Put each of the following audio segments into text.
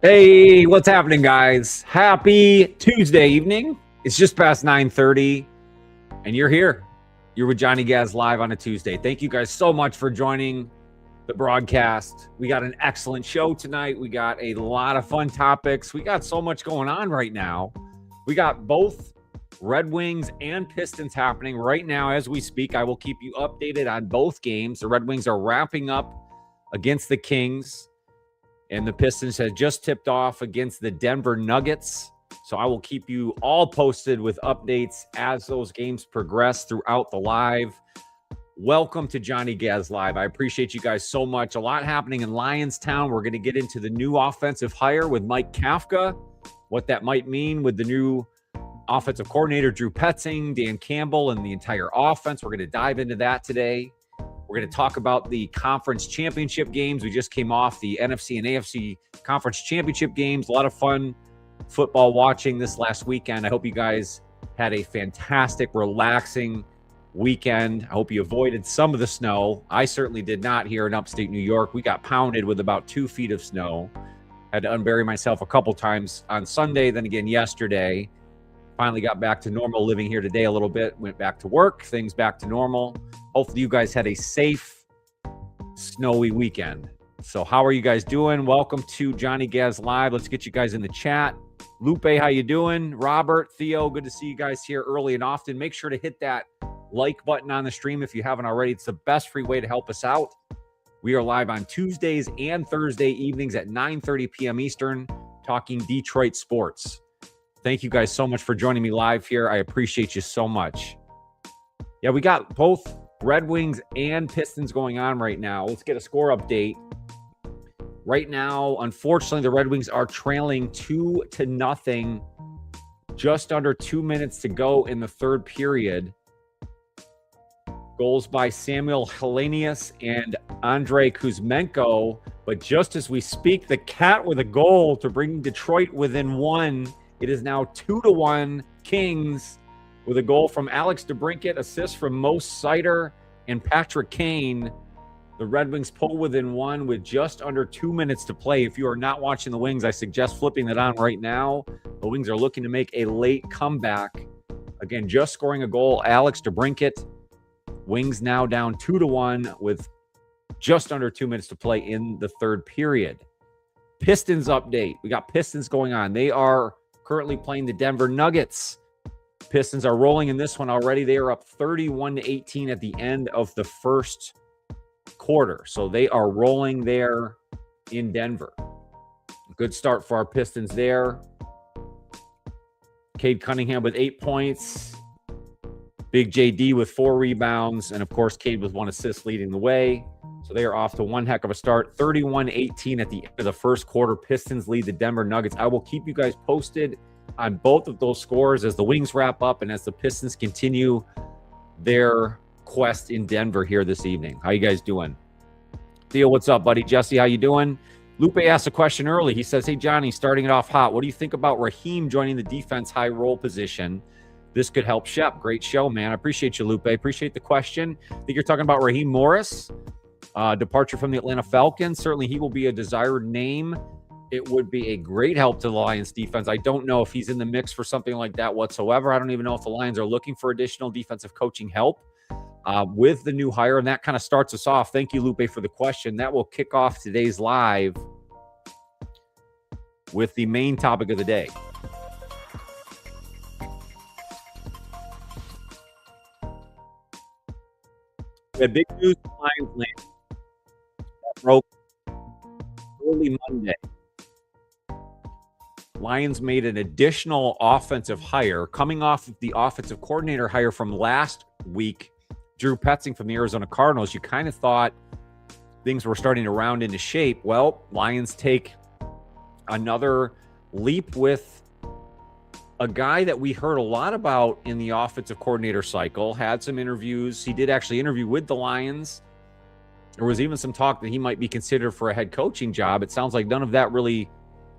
Hey, what's happening, guys? Happy Tuesday evening. It's just past 9:30, and you're here. You're with Johnny Gaz live on a Tuesday. Thank you guys so much for joining the broadcast. We got an excellent show tonight. We got a lot of fun topics. We got so much going on right now. We got both Red Wings and Pistons happening right now as we speak. I will keep you updated on both games. The Red Wings are wrapping up against the Kings, and the Pistons have just tipped off against the Denver Nuggets. So I will keep you all posted with updates as those games progress throughout the live. Welcome to Johnny Gaz Live. I appreciate you guys so much. A lot happening in Lionstown. We're going to get into the new offensive hire with Mike Kafka, what that might mean with the new offensive coordinator, Drew Petzing, Dan Campbell, and the entire offense. We're going to dive into that today. We're going to talk about the conference championship games. We just came off the NFC and AFC conference championship games. A lot of fun football watching this last weekend. I hope you guys had a fantastic, relaxing weekend. I hope you avoided some of the snow. I certainly did not here in upstate New York. We got pounded with about 2 feet of snow. Had to unbury myself a couple times on Sunday, then again yesterday. Finally got back to normal living here today a little bit. Went back to work. Things back to normal. Hopefully you guys had a safe, snowy weekend. So how are you guys doing? Welcome to Johnny Gaz Live. Let's get you guys in the chat. Lupe, how you doing? Robert, Theo, good to see you guys here early and often. Make sure to hit that like button on the stream if you haven't already. It's the best free way to help us out. We are live on Tuesdays and Thursday evenings at 9:30 p.m. Eastern, talking Detroit sports. Thank you guys so much for joining me live here. I appreciate you so much. Yeah, we got both Red Wings and Pistons going on right now. Let's get a score update. Right now, unfortunately, the Red Wings are trailing 2-0. Just under 2 minutes to go in the third period. Goals by Samuel Helenius and Andrei Kuzmenko. But just as we speak, the Cat with a goal to bring Detroit within one. It is now 2-1 Kings, with a goal from Alex DeBrincat, assist from Mo Sider and Patrick Kane. The Red Wings pull within one with just under 2 minutes to play. If you are not watching the Wings, I suggest flipping that on right now. The Wings are looking to make a late comeback. Again, just scoring a goal, Alex DeBrincat. Wings now down 2-1 with just under 2 minutes to play in the third period. Pistons update. We got Pistons going on. They are currently playing the Denver Nuggets. Pistons are rolling in this one already. They are up 31-18 at the end of the first quarter. So they are rolling there in Denver. Good start for our Pistons there. Cade Cunningham with 8 points. Big JD with 4 rebounds. And, of course, Cade with 1 assist leading the way. So they are off to one heck of a start. 31-18 at the end of the first quarter. Pistons lead the Denver Nuggets. I will keep you guys posted on both of those scores as the Wings wrap up and as the Pistons continue their quest in Denver here this evening. How you guys doing? Theo, what's up, buddy? Jesse, how you doing? Lupe asked a question early. He says, hey, Johnny, starting it off hot. What do you think about Raheem joining the defense high role position? This could help Shep. Great show, man. I appreciate you, Lupe. Appreciate the question. I think you're talking about Raheem Morris. Departure from the Atlanta Falcons. Certainly he will be a desired name. It would be a great help to the Lions defense. I don't know if he's in the mix for something like that whatsoever. I don't even know if the Lions are looking for additional defensive coaching help with the new hire. And that kind of starts us off. Thank you, Lupe, for the question. That will kick off today's live with the main topic of the day. We had big news from Lions land that broke early Monday. Lions made an additional offensive hire coming off of the offensive coordinator hire from last week, Drew Petzing from the Arizona Cardinals. You kind of thought things were starting to round into shape. Well, Lions take another leap with a guy that we heard a lot about in the offensive coordinator cycle, had some interviews. He did actually interview with the Lions. There was even some talk that he might be considered for a head coaching job. It sounds like none of that really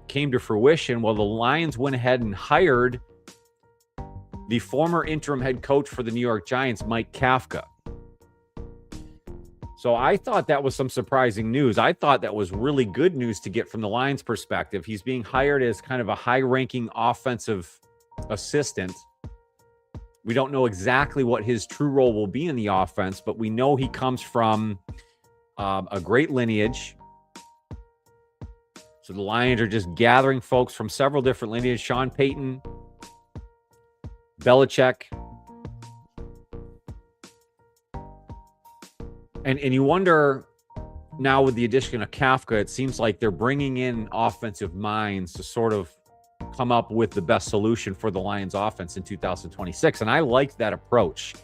came to fruition. Well, the Lions went ahead and hired the former interim head coach for the New York Giants, Mike Kafka. So I thought that was some surprising news. I thought that was really good news to get from the Lions' perspective. He's being hired as kind of a high-ranking offensive assistant. We don't know exactly what his true role will be in the offense, but we know he comes from a great lineage. So the Lions are just gathering folks from several different lineages. Sean Payton, Belichick. And you wonder now with the addition of Kafka, it seems like they're bringing in offensive minds to sort of come up with the best solution for the Lions offense in 2026. And I liked that approach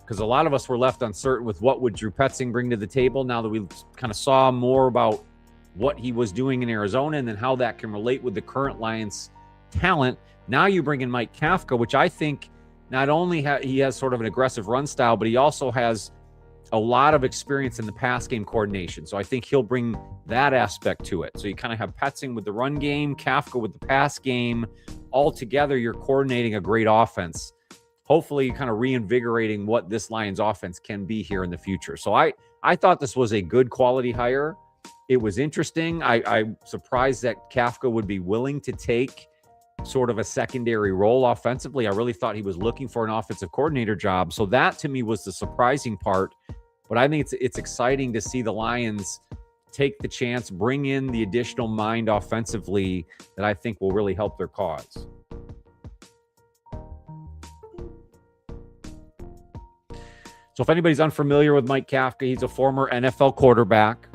because a lot of us were left uncertain with what would Drew Petzing bring to the table now that we kind of saw more about what he was doing in Arizona and then how that can relate with the current Lions talent. Now you bring in Mike Kafka, which I think not only he has sort of an aggressive run style, but he also has a lot of experience in the pass game coordination. So I think he'll bring that aspect to it. So you kind of have Petzing with the run game, Kafka with the pass game. All together, you're coordinating a great offense. Hopefully kind of reinvigorating what this Lions offense can be here in the future. So I thought this was a good quality hire. It was interesting. I'm surprised that Kafka would be willing to take sort of a secondary role offensively. I really thought he was looking for an offensive coordinator job. So that to me was the surprising part. But I think it's exciting to see the Lions take the chance, bring in the additional mind offensively that I think will really help their cause. So if anybody's unfamiliar with Mike Kafka, he's a former NFL quarterback,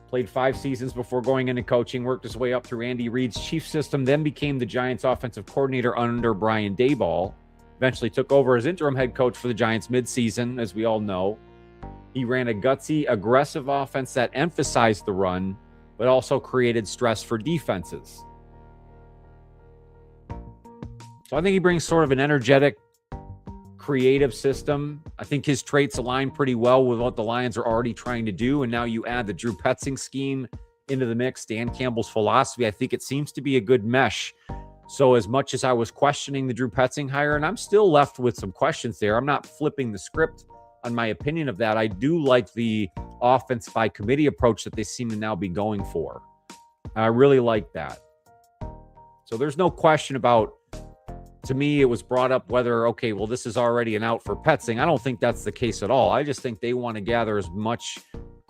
played 5 seasons before going into coaching, worked his way up through Andy Reid's chief system, then became the Giants offensive coordinator under Brian Daboll, eventually took over as interim head coach for the Giants midseason, as we all know. He ran a gutsy, aggressive offense that emphasized the run, but also created stress for defenses. So I think he brings sort of an energetic, creative system. I think his traits align pretty well with what the Lions are already trying to do. And now you add the Drew Petzing scheme into the mix, Dan Campbell's philosophy. I think it seems to be a good mesh. So as much as I was questioning the Drew Petzing hire, and I'm still left with some questions there, I'm not flipping the script on my opinion of that. I do like the offense by committee approach that they seem to now be going for. I really like that. So there's no question about, to me, it was brought up whether, okay, well, this is already an out for Petzing. I don't think that's the case at all. I just think they want to gather as much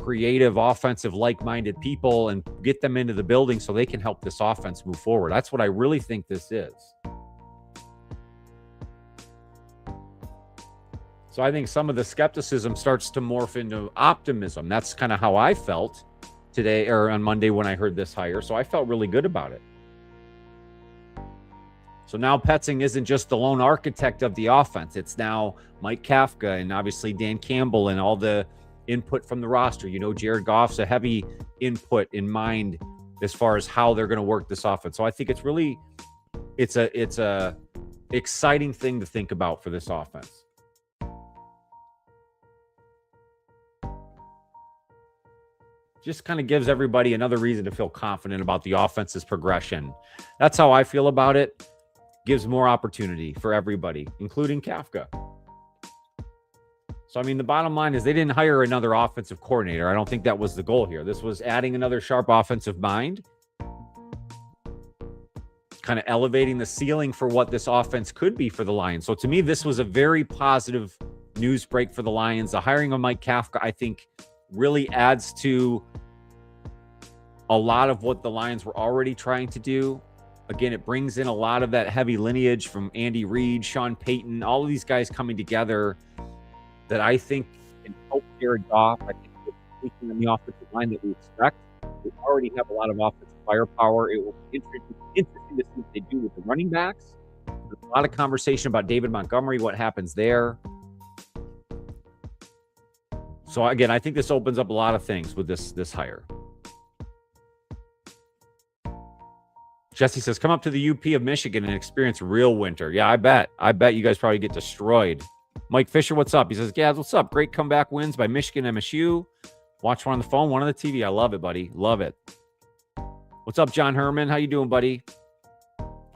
creative, offensive, like-minded people and get them into the building so they can help this offense move forward. That's what I really think this is. So I think some of the skepticism starts to morph into optimism. That's kind of how I felt today or on Monday when I heard this hire. So I felt really good about it. So now Petzing isn't just the lone architect of the offense. It's now Mike Kafka and obviously Dan Campbell and all the input from the roster. You know, Jared Goff's a heavy input in mind as far as how they're going to work this offense. So I think it's really, it's a exciting thing to think about for this offense. Just kind of gives everybody another reason to feel confident about the offense's progression. That's how I feel about it. Gives more opportunity for everybody, including Kafka. So, I mean, the bottom line is they didn't hire another offensive coordinator. I don't think that was the goal here. This was adding another sharp offensive mind, kind of elevating the ceiling for what this offense could be for the Lions. So, to me, this was a very positive news break for the Lions. The hiring of Mike Kafka, I think, really adds to a lot of what the Lions were already trying to do. Again, it brings in a lot of that heavy lineage from Andy Reid, Sean Payton, all of these guys coming together that I think can help Jared Goff. I think we're on the offensive line that we expect. We already have a lot of offensive firepower. It will be interesting to see what they do with the running backs. There's a lot of conversation about David Montgomery, what happens there. So again, I think this opens up a lot of things with this hire. Jesse says, come up to the UP of Michigan and experience real winter. Yeah, I bet. I bet you guys probably get destroyed. Mike Fisher, what's up? He says, Gaz, what's up? Great comeback wins by Michigan MSU. Watch one on the phone, one on the TV. I love it, buddy. Love it. What's up, John Herman? How you doing, buddy?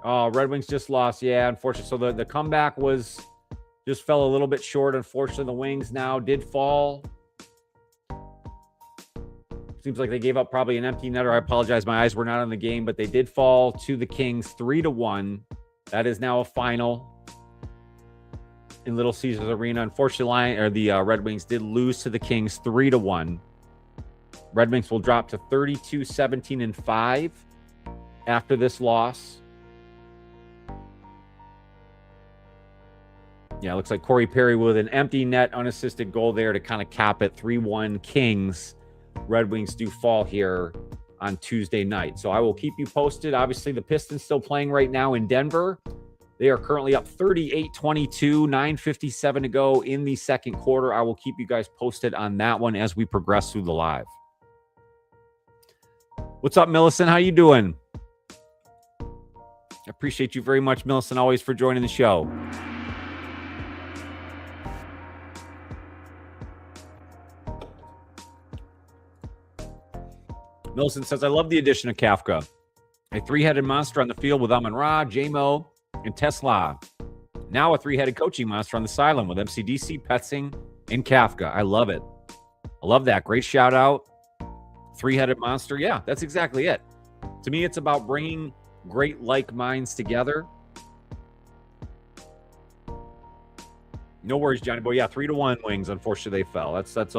Oh, Red Wings just lost. Yeah, unfortunately. So the comeback just fell a little bit short. Unfortunately, the Wings now did fall. Seems like they gave up probably an empty netter. I apologize. My eyes were not on the game, but they did fall to the Kings 3-1. That is now a final in Little Caesars Arena. Unfortunately, the Red Wings did lose to the Kings 3-1. Red Wings will drop to 32-17-5 after this loss. Yeah, it looks like Corey Perry with an empty net, unassisted goal there to kind of cap it. 3-1 Kings. Red Wings do fall here on Tuesday night. So I will keep you posted. Obviously, the Pistons still playing right now in Denver. They are currently up 38-22, 9:57 to go in the second quarter. I will keep you guys posted on that one as we progress through the live. What's up, Millicent? How you doing? I appreciate you very much, Millicent, always for joining the show. Millicent says, I love the addition of Kafka. A three-headed monster on the field with Amon-Ra, J-Mo, and Tesla. Now a three-headed coaching monster on the sideline with MCDC, Petsing, and Kafka. I love it. I love that. Great shout out. Three-headed monster. Yeah, that's exactly it. To me, it's about bringing great like minds together. No worries, Johnny Boy. Yeah, 3-1 Wings. Unfortunately, they fell. That's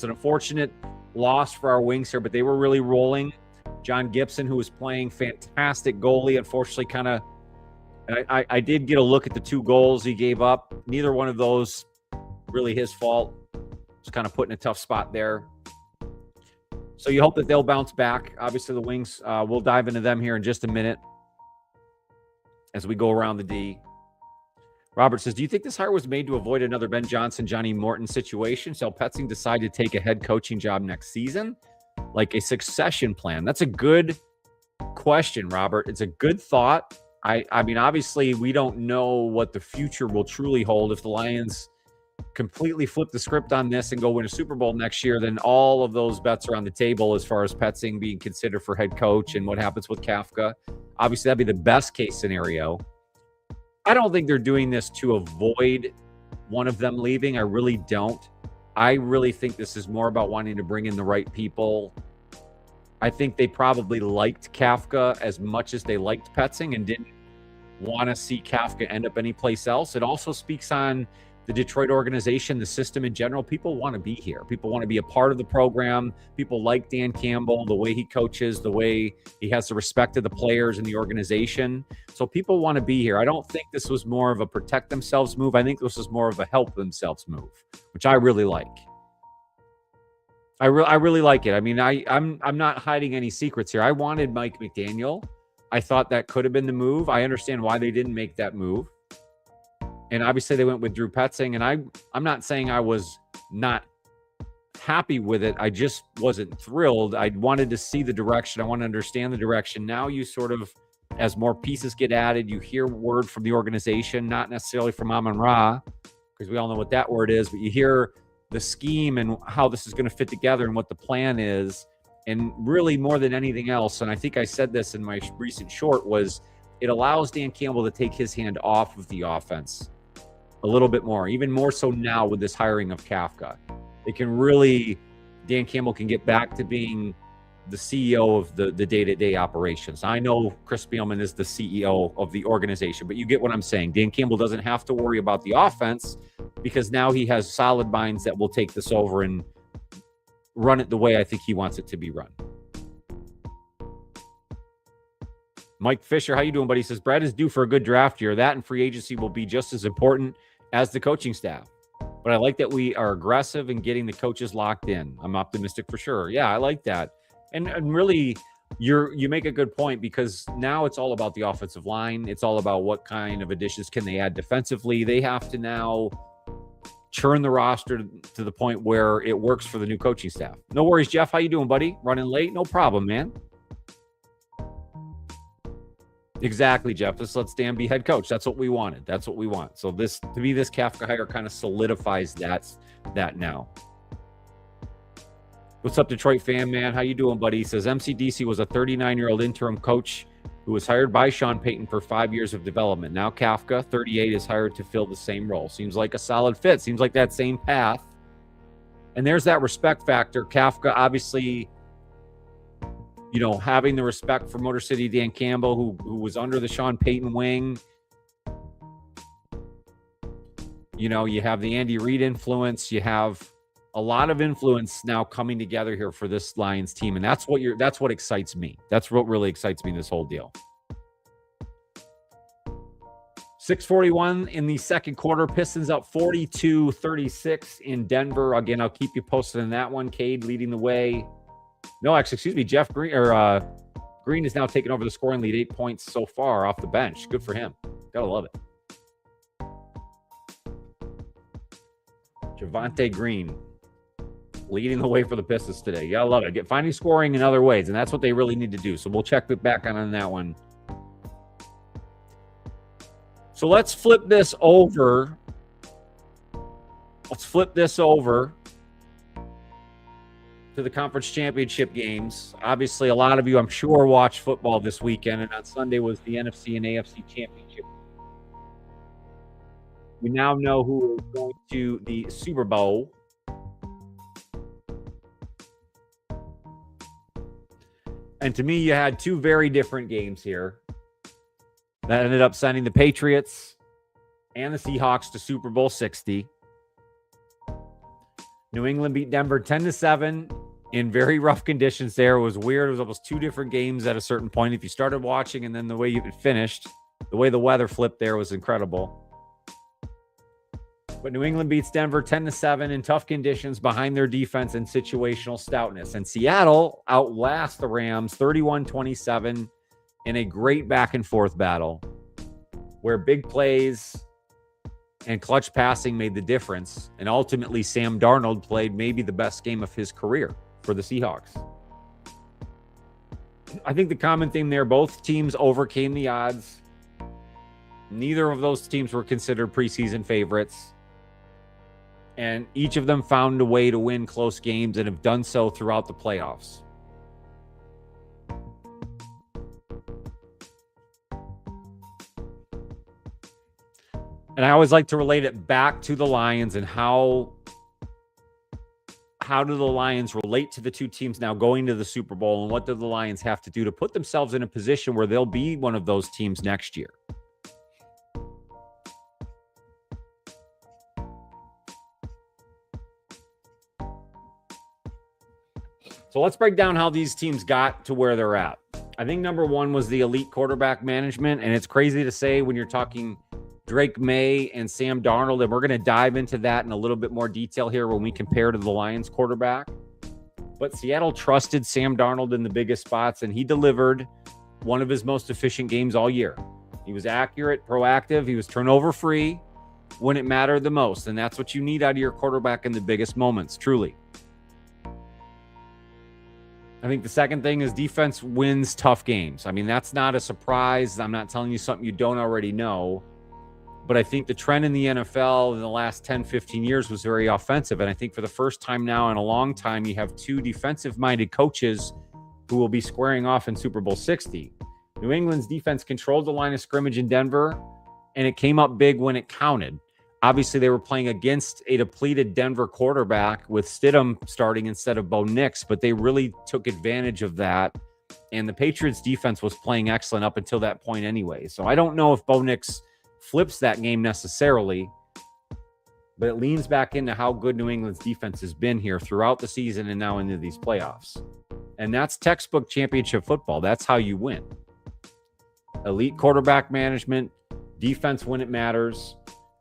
an unfortunate loss for our Wings here, but they were really rolling. John Gibson, who was playing fantastic goalie, unfortunately kind of, I did get a look at the two goals he gave up. Neither one of those really his fault. Just kind of put in a tough spot there. So you hope that they'll bounce back. Obviously, the Wings, we'll dive into them here in just a minute as we go around the D. Robert says, do you think this hire was made to avoid another Ben Johnson, Johnny Morton situation? Shall Petsing decide to take a head coaching job next season? Like a succession plan? That's a good question, Robert. It's a good thought. I mean, obviously, we don't know what the future will truly hold. If the Lions completely flip the script on this and go win a Super Bowl next year, then all of those bets are on the table as far as Petsing being considered for head coach and what happens with Kafka. Obviously, that'd be the best case scenario. I don't think they're doing this to avoid one of them leaving. I really don't. I really think this is more about wanting to bring in the right people. I think they probably liked Kafka as much as they liked Petsing and didn't want to see Kafka end up anyplace else. It also speaks on the Detroit organization, the system in general. People want to be here. People want to be a part of the program. People like Dan Campbell, the way he coaches, the way he has the respect of the players and the organization. So people want to be here. I don't think this was more of a protect themselves move. I think this was more of a help themselves move, which I really like. I really like it. I mean, I'm not hiding any secrets here. I wanted Mike McDaniel. I thought that could have been the move. I understand why they didn't make that move. And obviously they went with Drew Petsing. And I'm not saying I was not happy with it. I just wasn't thrilled. I wanted to see the direction. I want to understand the direction. Now you sort of, as more pieces get added, you hear word from the organization, not necessarily from Amon-Ra, because we all know what that word is, but you hear the scheme and how this is going to fit together and what the plan is. And really more than anything else, and I think I said this in my recent short, was it allows Dan Campbell to take his hand off of the offense a little bit more, even more so now with this hiring of Kafka. It can really, Dan Campbell can get back to being the CEO of the day-to-day operations. I know Chris Spielman is the CEO of the organization, but you get what I'm saying. Dan Campbell doesn't have to worry about the offense because now he has solid minds that will take this over and run it the way I think he wants it to be run. Mike Fisher, how you doing, buddy? He says, Brad is due for a good draft year. That and free agency will be just as important as the coaching staff. But I like that we are aggressive in getting the coaches locked in. I'm optimistic for sure. Yeah, I like that. And really, you make a good point because now it's all about the offensive line. It's all about what kind of additions can they add defensively. They have to now churn the roster to the point where it works for the new coaching staff. No worries, Jeff. How you doing, buddy? Running late? No problem, man. Exactly, Jeff. Just let Dan be head coach. That's what we wanted. That's what we want. So this Kafka hire kind of solidifies that now. What's up, Detroit fan, man? How you doing, buddy? He says MCDC was a 39-year-old interim coach who was hired by Sean Payton for 5 years of development. Now Kafka, 38, is hired to fill the same role. Seems like a solid fit. Seems like that same path. And there's that respect factor. Kafka, obviously, having the respect for Motor City Dan Campbell, who was under the Sean Payton wing. You have the Andy Reid influence. You have a lot of influence now coming together here for this Lions team, and that's what excites me. That's what really excites me in this whole deal. 6:41 in the second quarter. Pistons up 42-36 in Denver. Again, I'll keep you posted on that one. Cade leading the way. No, actually, excuse me. Jeff Green Green is now taking over the scoring lead, 8 points so far off the bench. Good for him. Gotta love it. Javonte Green leading the way for the Pistons today. You gotta love it. Finding scoring in other ways, and that's what they really need to do. So we'll check back on that one. So let's flip this over. To the conference championship games. Obviously, a lot of you, I'm sure, watched football this weekend, and on Sunday was the NFC and AFC championship. We now know who is going to the Super Bowl. And to me, you had two very different games here that ended up sending the Patriots and the Seahawks to Super Bowl 60. New England beat Denver 10-7 in very rough conditions there. It was weird. It was almost two different games at a certain point. If you started watching and then the way it finished, the way the weather flipped there was incredible. But New England beats Denver 10-7 in tough conditions behind their defense and situational stoutness. And Seattle outlasts the Rams 31-27 in a great back-and-forth battle where big plays and clutch passing made the difference. And ultimately, Sam Darnold played maybe the best game of his career for the Seahawks. I think the common theme there, both teams overcame the odds. Neither of those teams were considered preseason favorites. And each of them found a way to win close games and have done so throughout the playoffs. And I always like to relate it back to the Lions and how do the Lions relate to the two teams now going to the Super Bowl, and what do the Lions have to do to put themselves in a position where they'll be one of those teams next year? So let's break down how these teams got to where they're at. I think number one was the elite quarterback management, and it's crazy to say when you're talking Drake Maye and Sam Darnold, and we're going to dive into that in a little bit more detail here when we compare to the Lions quarterback. But Seattle trusted Sam Darnold in the biggest spots, and he delivered one of his most efficient games all year. He was accurate, proactive. He was turnover-free when it mattered the most, and that's what you need out of your quarterback in the biggest moments, truly. I think the second thing is defense wins tough games. I mean, that's not a surprise. I'm not telling you something you don't already know. But I think the trend in the NFL in the last 10, 15 years was very offensive. And I think for the first time now in a long time, you have two defensive-minded coaches who will be squaring off in Super Bowl 60. New England's defense controlled the line of scrimmage in Denver, and it came up big when it counted. Obviously, they were playing against a depleted Denver quarterback with Stidham starting instead of Bo Nix, but they really took advantage of that. And the Patriots' defense was playing excellent up until that point anyway. So I don't know if Bo Nix flips that game necessarily, but it leans back into how good New England's defense has been here throughout the season and now into these playoffs. And that's textbook championship football. That's how you win. Elite quarterback management, defense when it matters,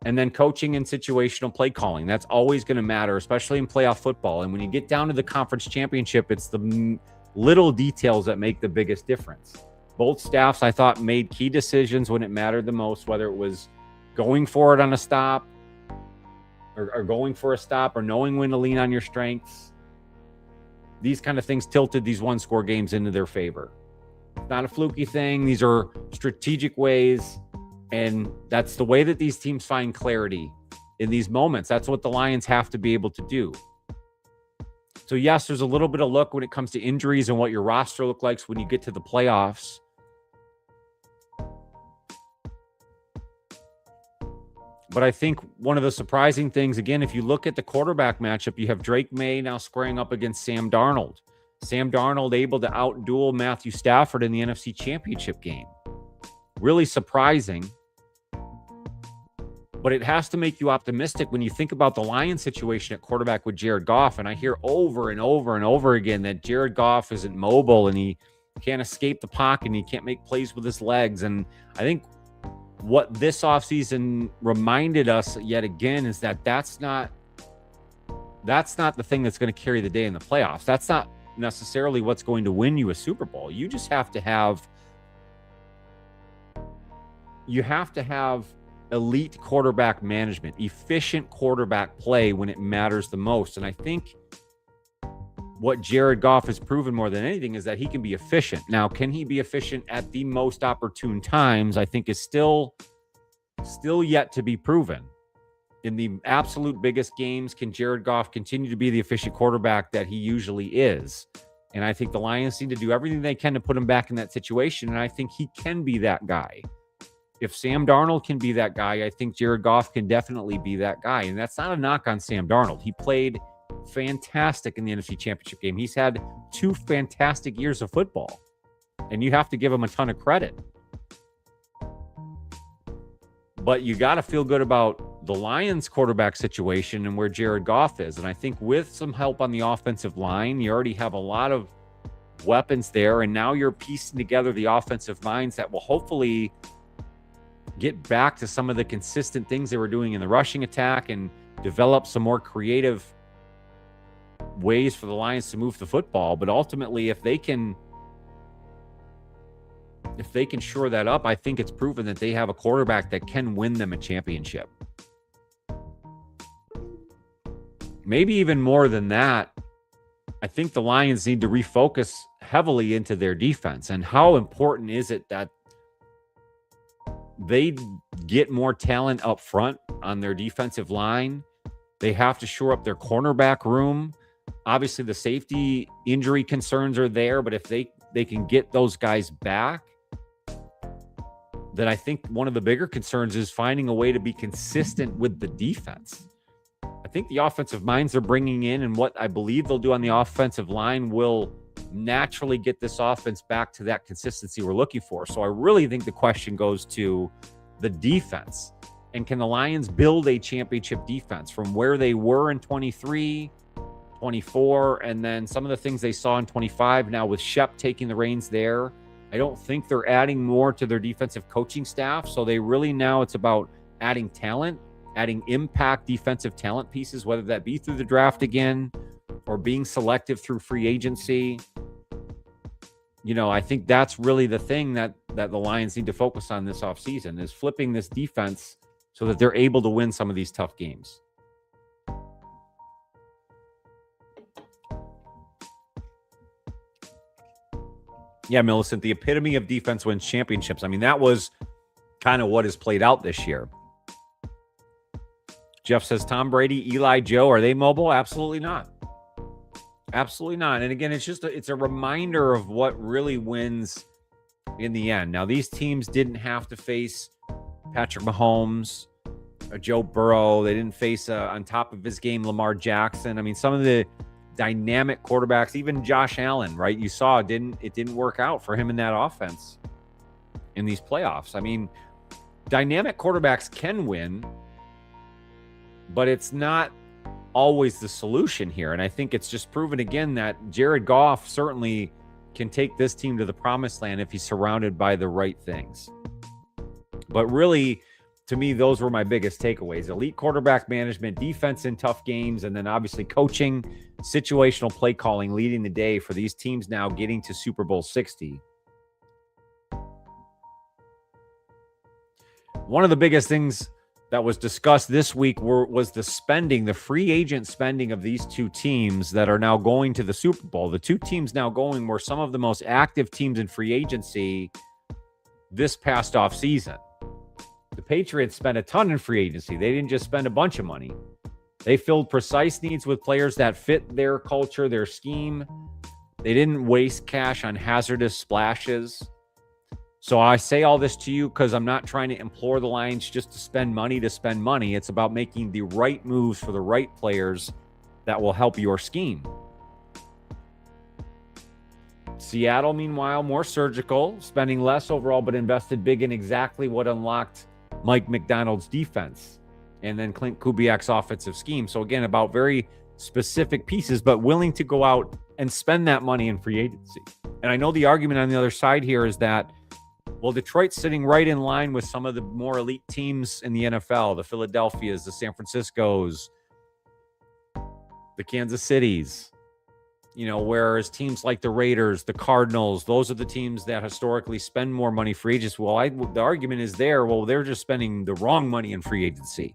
and then coaching and situational play calling. That's always going to matter, especially in playoff football. And when you get down to the conference championship, it's the little details that make the biggest difference. Both staffs, I thought, made key decisions when it mattered the most, whether it was going for it on a stop or going for a stop or knowing when to lean on your strengths. These kind of things tilted these one-score games into their favor. It's not a fluky thing. These are strategic ways, and that's the way that these teams find clarity in these moments. That's what the Lions have to be able to do. So, yes, there's a little bit of luck when it comes to injuries and what your roster looks like when you get to the playoffs. But I think one of the surprising things, again, if you look at the quarterback matchup, you have Drake Maye now squaring up against Sam Darnold. Sam Darnold able to outduel Matthew Stafford in the NFC Championship game. Really surprising. But it has to make you optimistic when you think about the Lions situation at quarterback with Jared Goff. And I hear over and over and over again that Jared Goff isn't mobile and he can't escape the pocket and he can't make plays with his legs. And I think what this offseason reminded us yet again is that that's not the thing that's going to carry the day in the playoffs. That's not necessarily what's going to win you a Super Bowl. You just have to have elite quarterback management, efficient quarterback play when it matters the most. And I think what Jared Goff has proven more than anything is that he can be efficient. Now, can he be efficient at the most opportune times? I think is still yet to be proven. In the absolute biggest games, can Jared Goff continue to be the efficient quarterback that he usually is? And I think the Lions need to do everything they can to put him back in that situation. And I think he can be that guy. If Sam Darnold can be that guy, I think Jared Goff can definitely be that guy. And that's not a knock on Sam Darnold. He played fantastic in the NFC Championship game. He's had 2 fantastic years of football. And you have to give him a ton of credit. But you got to feel good about the Lions quarterback situation and where Jared Goff is. And I think with some help on the offensive line, you already have a lot of weapons there. And now you're piecing together the offensive minds that will hopefully get back to some of the consistent things they were doing in the rushing attack and develop some more creative ways for the Lions to move the football. But ultimately, if they can shore that up, I think it's proven that they have a quarterback that can win them a championship. Maybe even more than that, I think the Lions need to refocus heavily into their defense. And how important is it that they get more talent up front on their defensive line? They have to shore up their cornerback room. Obviously, the safety injury concerns are there, but if they can get those guys back, then I think one of the bigger concerns is finding a way to be consistent with the defense. I think the offensive minds they're bringing in and what I believe they'll do on the offensive line will naturally get this offense back to that consistency we're looking for. So I really think the question goes to the defense. And can the Lions build a championship defense from where they were in 23, 24, and then some of the things they saw in 25 now with Shep taking the reins there? I don't think they're adding more to their defensive coaching staff. So they really now it's about adding talent, adding impact defensive talent pieces, whether that be through the draft again or being selective through free agency. You know, I think that's really the thing that the Lions need to focus on this offseason is flipping this defense so that they're able to win some of these tough games. Yeah, Millicent, the epitome of defense wins championships. I mean, that was kind of what has played out this year. Jeff says, Tom Brady, Eli, Joe, are they mobile? Absolutely not. Absolutely not. And again, it's a reminder of what really wins in the end. Now, these teams didn't have to face Patrick Mahomes or Joe Burrow. They didn't face, on top of his game, Lamar Jackson. I mean, some of the dynamic quarterbacks, even Josh Allen, right? You saw it didn't work out for him in that offense in these playoffs. I mean, dynamic quarterbacks can win, but it's not always the solution here. And I think it's just proven again that Jared Goff certainly can take this team to the promised land if he's surrounded by the right things. But really, to me, those were my biggest takeaways. Elite quarterback management, defense in tough games, and then obviously coaching, situational play calling leading the day for these teams now getting to Super Bowl 60. One of the biggest things that was discussed this week was the free agent spending of these two teams that are now going to the Super Bowl. The two teams now going were some of the most active teams in free agency this past offseason. The Patriots spent a ton in free agency. They didn't just spend a bunch of money. They filled precise needs with players that fit their culture, their scheme. They didn't waste cash on hazardous splashes. So I say all this to you because I'm not trying to implore the Lions just to spend money to spend money. It's about making the right moves for the right players that will help your scheme. Seattle, meanwhile, more surgical, spending less overall, but invested big in exactly what unlocked Mike McDonald's defense and then Clint Kubiak's offensive scheme. So again, about very specific pieces, but willing to go out and spend that money in free agency. And I know the argument on the other side here is that, well, Detroit's sitting right in line with some of the more elite teams in the NFL, the Philadelphias, the San Franciscos, the Kansas Cities, whereas teams like the Raiders, the Cardinals, those are the teams that historically spend more money free agency. Well, the argument is they're just spending the wrong money in free agency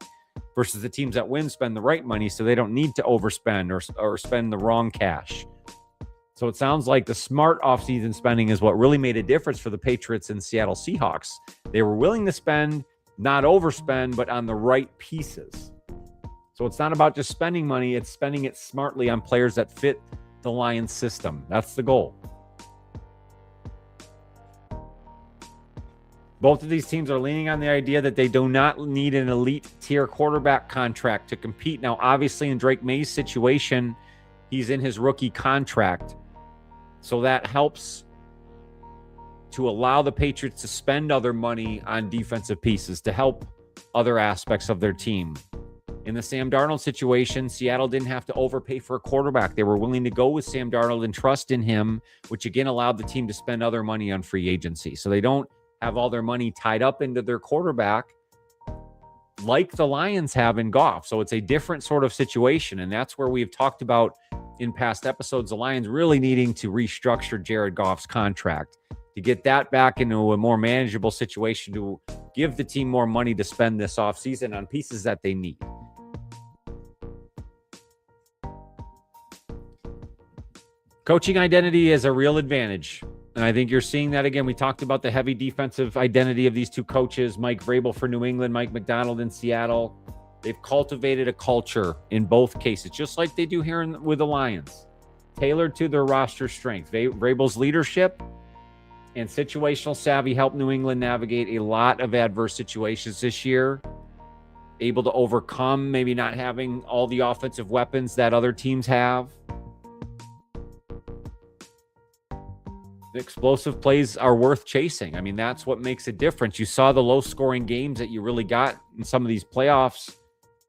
versus the teams that win spend the right money, so they don't need to overspend or spend the wrong cash. So it sounds like the smart offseason spending is what really made a difference for the Patriots and Seattle Seahawks. They were willing to spend, not overspend, but on the right pieces. So it's not about just spending money, it's spending it smartly on players that fit the Lions system. That's the goal. Both of these teams are leaning on the idea that they do not need an elite tier quarterback contract to compete. Now, obviously, in Drake Maye's situation, he's in his rookie contract. So that helps to allow the Patriots to spend other money on defensive pieces to help other aspects of their team. In the Sam Darnold situation, Seattle didn't have to overpay for a quarterback. They were willing to go with Sam Darnold and trust in him, which again allowed the team to spend other money on free agency. So they don't have all their money tied up into their quarterback like the Lions have in Goff. So it's a different sort of situation. And that's where we've talked about in past episodes, the Lions really needing to restructure Jared Goff's contract to get that back into a more manageable situation, to give the team more money to spend this offseason on pieces that they need. Coaching identity is a real advantage. And I think you're seeing that again. We talked about the heavy defensive identity of these two coaches, Mike Vrabel for New England, Mike McDonald in Seattle. They've cultivated a culture in both cases, just like they do here with the Lions, tailored to their roster strength. Vrabel's leadership and situational savvy helped New England navigate a lot of adverse situations this year, able to overcome maybe not having all the offensive weapons that other teams have. The explosive plays are worth chasing. I mean, that's what makes a difference. You saw the low-scoring games that you really got in some of these playoffs,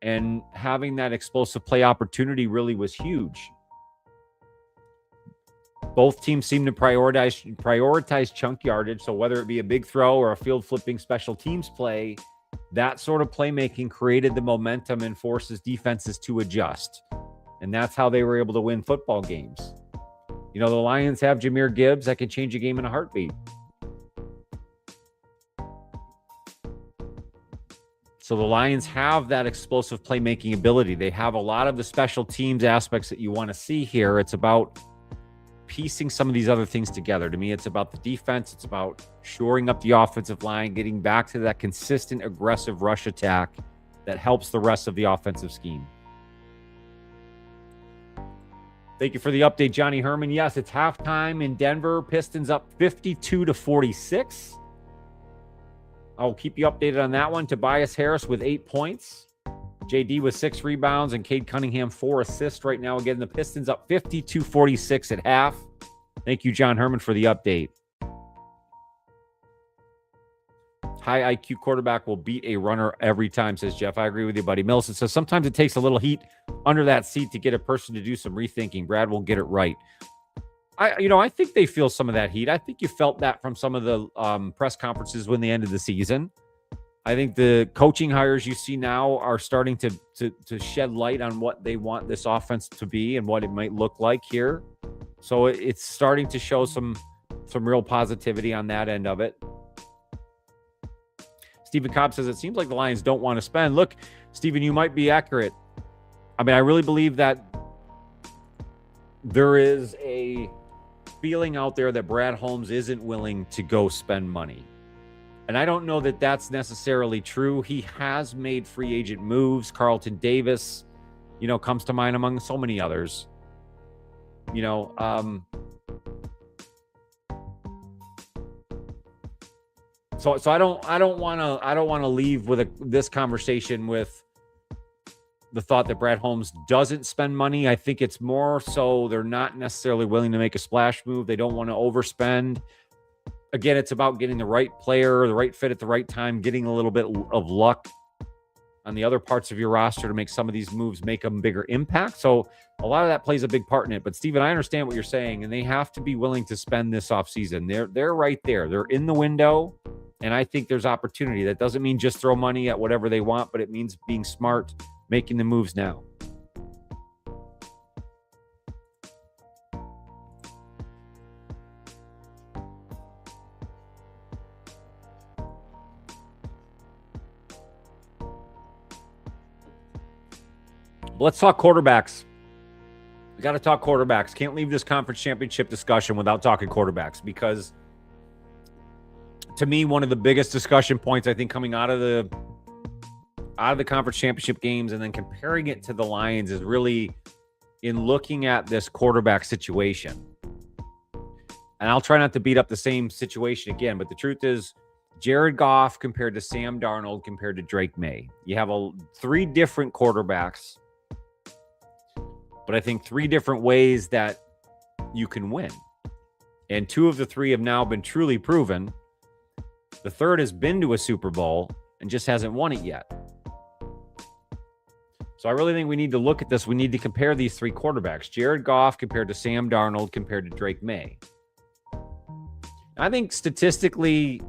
and having that explosive play opportunity really was huge. Both teams seem to prioritize chunk yardage, so whether it be a big throw or a field-flipping special teams play, that sort of playmaking created the momentum and forces defenses to adjust. And that's how they were able to win football games. The Lions have Jahmyr Gibbs that can change a game in a heartbeat. So the Lions have that explosive playmaking ability. They have a lot of the special teams aspects that you want to see here. It's about piecing some of these other things together. To me, it's about the defense. It's about shoring up the offensive line, getting back to that consistent, aggressive rush attack that helps the rest of the offensive scheme. Thank you for the update, Johnny Herman. Yes, it's halftime in Denver. Pistons up 52-46. I'll keep you updated on that one. Tobias Harris with 8 points. JD with 6 rebounds and Cade Cunningham 4 assists right now. Again, the Pistons up 52-46 at half. Thank you, John Herman, for the update. High IQ quarterback will beat a runner every time, says Jeff. I agree with you, buddy. Millicent says sometimes it takes a little heat under that seat to get a person to do some rethinking. Brad will get it right. I think they feel some of that heat. I think you felt that from some of the press conferences when they ended the season. I think the coaching hires you see now are starting to shed light on what they want this offense to be and what it might look like here. So it's starting to show some real positivity on that end of it. Stephen Cobb says, it seems like the Lions don't want to spend. Look, Stephen, you might be accurate. I mean, I really believe that there is a feeling out there that Brad Holmes isn't willing to go spend money. And I don't know that that's necessarily true. He has made free agent moves. Carlton Davis, comes to mind among so many others. So I don't want to leave with this conversation with the thought that Brad Holmes doesn't spend money. I think it's more so they're not necessarily willing to make a splash move. They don't want to overspend. Again, it's about getting the right player, the right fit at the right time, getting a little bit of luck on the other parts of your roster to make some of these moves make a bigger impact. So a lot of that plays a big part in it. But Steven, I understand what you're saying, and they have to be willing to spend this offseason. They're right there. They're in the window, and I think there's opportunity. That doesn't mean just throw money at whatever they want, but it means being smart, making the moves now. Let's talk quarterbacks. We got to talk quarterbacks. Can't leave this conference championship discussion without talking quarterbacks, because to me, one of the biggest discussion points, I think, coming out of the conference championship games and then comparing it to the Lions is really in looking at this quarterback situation. And I'll try not to beat up the same situation again, but the truth is Jared Goff compared to Sam Darnold compared to Drake Maye. You have three different quarterbacks, but I think three different ways that you can win. And two of the three have now been truly proven. The third has been to a Super Bowl and just hasn't won it yet. So I really think we need to look at this. We need to compare these three quarterbacks. Jared Goff compared to Sam Darnold compared to Drake Maye. I think statistically,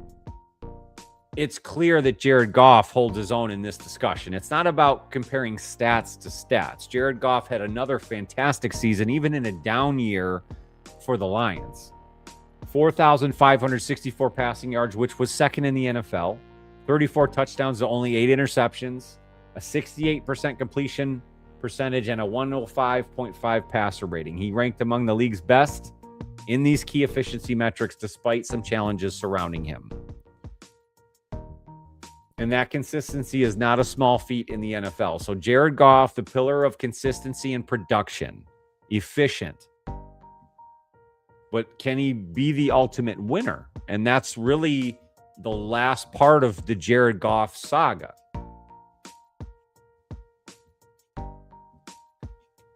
it's clear that Jared Goff holds his own in this discussion. It's not about comparing stats to stats. Jared Goff had another fantastic season, even in a down year for the Lions. 4,564 passing yards, which was second in the NFL. 34 touchdowns to only 8 interceptions. A 68% completion percentage and a 105.5 passer rating. He ranked among the league's best in these key efficiency metrics despite some challenges surrounding him. And that consistency is not a small feat in the NFL. So Jared Goff, the pillar of consistency and production, efficient. But can he be the ultimate winner? And that's really the last part of the Jared Goff saga.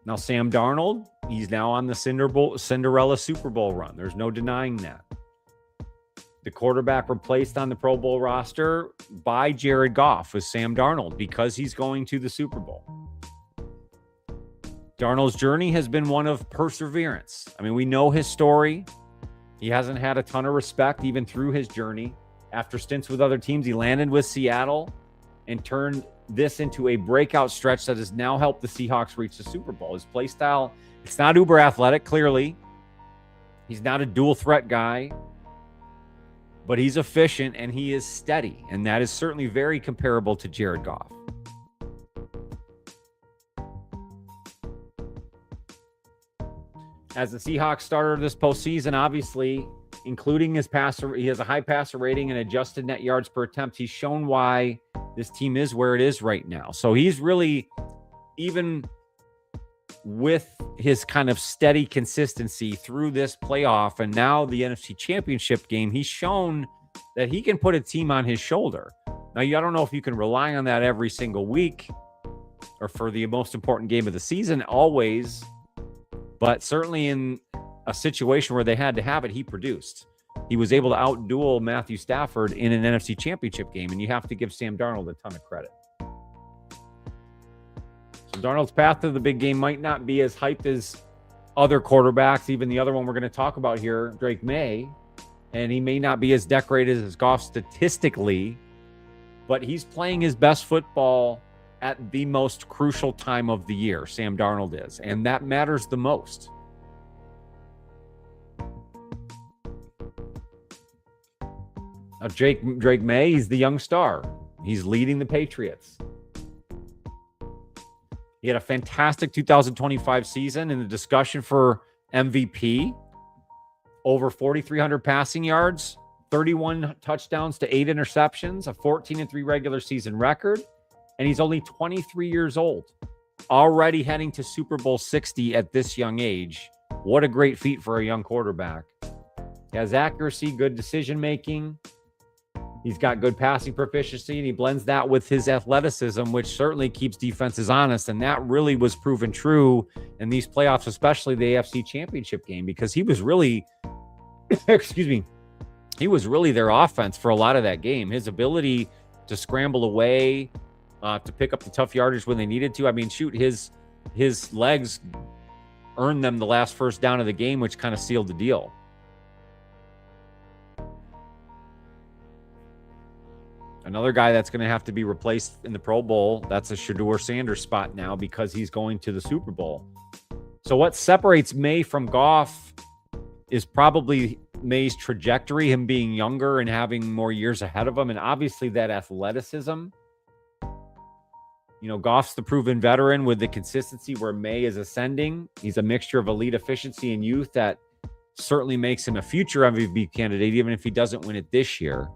Now, Sam Darnold, he's now on the Cinderella Super Bowl run. There's no denying that. The quarterback replaced on the Pro Bowl roster by Jared Goff was Sam Darnold because he's going to the Super Bowl. Darnold's journey has been one of perseverance. I mean, we know his story. He hasn't had a ton of respect even through his journey. After stints with other teams, he landed with Seattle and turned this into a breakout stretch that has now helped the Seahawks reach the Super Bowl. His play style, it's not uber athletic, clearly. He's not a dual threat guy, but he's efficient and he is steady. And that is certainly very comparable to Jared Goff. As the Seahawks starter this postseason, obviously, including his passer, he has a high passer rating and adjusted net yards per attempt. He's shown why this team is where it is right now. So he's really, even with his kind of steady consistency through this playoff and now the NFC Championship game, he's shown that he can put a team on his shoulder. Now, I don't know if you can rely on that every single week or for the most important game of the season always, but certainly in a situation where they had to have it, he produced. He was able to outduel Matthew Stafford in an NFC Championship game, and you have to give Sam Darnold a ton of credit. So Darnold's path to the big game might not be as hyped as other quarterbacks, even the other one we're going to talk about here, Drake Maye, and he may not be as decorated as Goff statistically, but he's playing his best football at the most crucial time of the year, Sam Darnold is, and that matters the most. Now, Drake Maye, he's the young star. He's leading the Patriots. He had a fantastic 2025 season in the discussion for MVP. Over 4,300 passing yards, 31 touchdowns to 8 interceptions, a 14-3 regular season record. And he's only 23 years old, already heading to Super Bowl 60 at this young age. What a great feat for a young quarterback. He has accuracy, good decision-making. He's got good passing proficiency, and he blends that with his athleticism, which certainly keeps defenses honest. And that really was proven true in these playoffs, especially the AFC Championship game, because he was really, he was really their offense for a lot of that game. His ability to scramble away, to pick up the tough yardage when they needed to. I mean, shoot, his legs earned them the last first down of the game, which kind of sealed the deal. Another guy that's going to have to be replaced in the Pro Bowl, that's a Shedeur Sanders spot now because he's going to the Super Bowl. So what separates Maye from Goff is probably Maye's trajectory, him being younger and having more years ahead of him, and obviously that athleticism. You know, Goff's the proven veteran with the consistency where Maye is ascending. He's a mixture of elite efficiency and youth that certainly makes him a future MVP candidate, even if he doesn't win it this year.